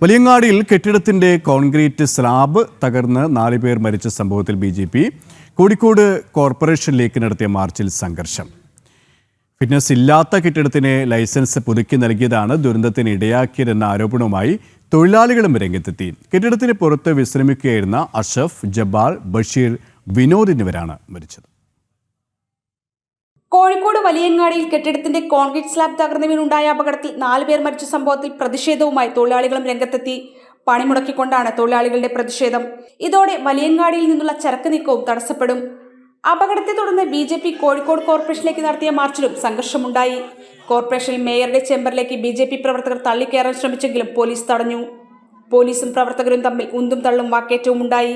വലിയങ്ങാടിയിൽ കെട്ടിടത്തിന്റെ concrete slab തകർന്ന് 4 പേർ മരിച്ച സംഭവത്തിൽ ബിജെപി കോഴിക്കോട് കോർപ്പറേഷനിലേക്ക് നടത്തിയ മാർച്ചിൽ സംഘർഷം. ഫിറ്റ്നസ് ഇല്ലാത്ത കെട്ടിടത്തിന് ലൈസൻസ് പുതുക്കി നൽകിയതാണ് ദുരന്തത്തിന് ഇടയാക്കിയതെന്ന ആരോപണവുമായി തൊഴിലാളികളും രംഗത്തെത്തി. കെട്ടിടത്തിന് പുറത്ത് വിശ്രമിക്കുകയായിരുന്ന അഷഫ്, ജബ്ബാർ, ബഷീർ, വിനോദ് എന്നിവരാണ് മരിച്ചത്. കോഴിക്കോട് വലിയങ്ങാടിയിൽ കെട്ടിടത്തിന്റെ കോൺക്രീറ്റ് സ്ലാബ് തകർന്നു വീണുണ്ടായ അപകടത്തിൽ 4 പേർ മരിച്ച സംഭവത്തിൽ പ്രതിഷേധവുമായി തൊഴിലാളികളും രംഗത്തെത്തി. പണിമുടക്കിക്കൊണ്ടാണ് തൊഴിലാളികളുടെ പ്രതിഷേധം. ഇതോടെ വലിയങ്ങാടിയിൽ നിന്നുള്ള ചരക്ക് നീക്കവും തടസ്സപ്പെടും. അപകടത്തെ തുടർന്ന് BJP കോഴിക്കോട് കോർപ്പറേഷനിലേക്ക് നടത്തിയ മാർച്ചിലും സംഘർഷമുണ്ടായി. കോർപ്പറേഷനിൽ മേയറുടെ ചേംബറിലേക്ക് BJP പ്രവർത്തകർ തള്ളിക്കയറാൻ ശ്രമിച്ചെങ്കിലും പോലീസ് തടഞ്ഞു. പോലീസും പ്രവർത്തകരും തമ്മിൽ ഉന്തും തള്ളും വാക്കേറ്റവും ഉണ്ടായി.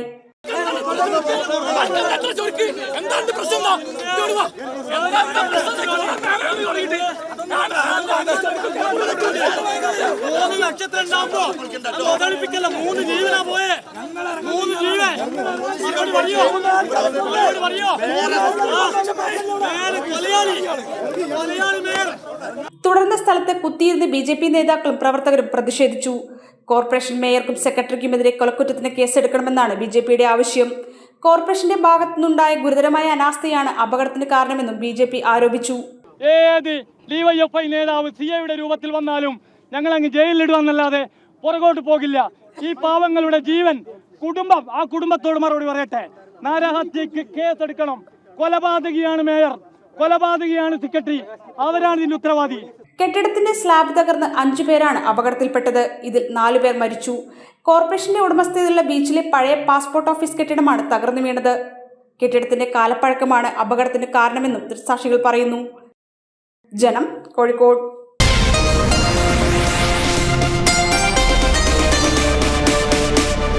തുടർന്ന് സ്ഥലത്ത് കുത്തിയിരുന്ന് BJP നേതാക്കളും പ്രവർത്തകരും പ്രതിഷേധിച്ചു. കോർപ്പറേഷൻ മേയർക്കും സെക്രട്ടറിക്കുമെതിരെ കൊലക്കുറ്റത്തിന് കേസെടുക്കണമെന്നാണ് BJPയുടെ ആവശ്യം. കോർപ്പറേഷന്റെ ഭാഗത്തുനിന്നുണ്ടായ ഗുരുതരമായ അനാസ്ഥയാണ് അപകടത്തിന് കാരണമെന്നും BJP ആരോപിച്ചു. ഏത് DYFI നേതാവ് CIയുടെ രൂപത്തിൽ വന്നാലും ഞങ്ങൾ അങ്ങ് ജയിലിലിടുവെന്നല്ലാതെ പുറകോട്ട് പോകില്ല. ഈ പാവങ്ങളുടെ ജീവൻ, കുടുംബം, ആ കുടുംബത്തോട് മറുപടി പറയട്ടെ. നരഹത്യക്ക് കേസെടുക്കണം. കൊലപാതകിയാണ് മേയർ, കൊലപാതകിയാണ് സെക്രട്ടറി, അവരാണ് ഇതിന്റെ ഉത്തരവാദി. കെട്ടിടത്തിന്റെ സ്ലാബ് തകർന്ന് 5 പേരാണ് അപകടത്തിൽപ്പെട്ടത്. ഇതിൽ 4 പേർ മരിച്ചു. കോർപ്പറേഷന്റെ ഉടമസ്ഥതയിലുള്ള ബീച്ചിലെ പഴയ പാസ്പോർട്ട് ഓഫീസ് കെട്ടിടമാണ് തകർന്നു വീണത്. കെട്ടിടത്തിന്റെ കാലപ്പഴക്കമാണ് അപകടത്തിന് കാരണമെന്നും ദൃക്സാക്ഷികൾ പറയുന്നു. ജനം, കോഴിക്കോട്.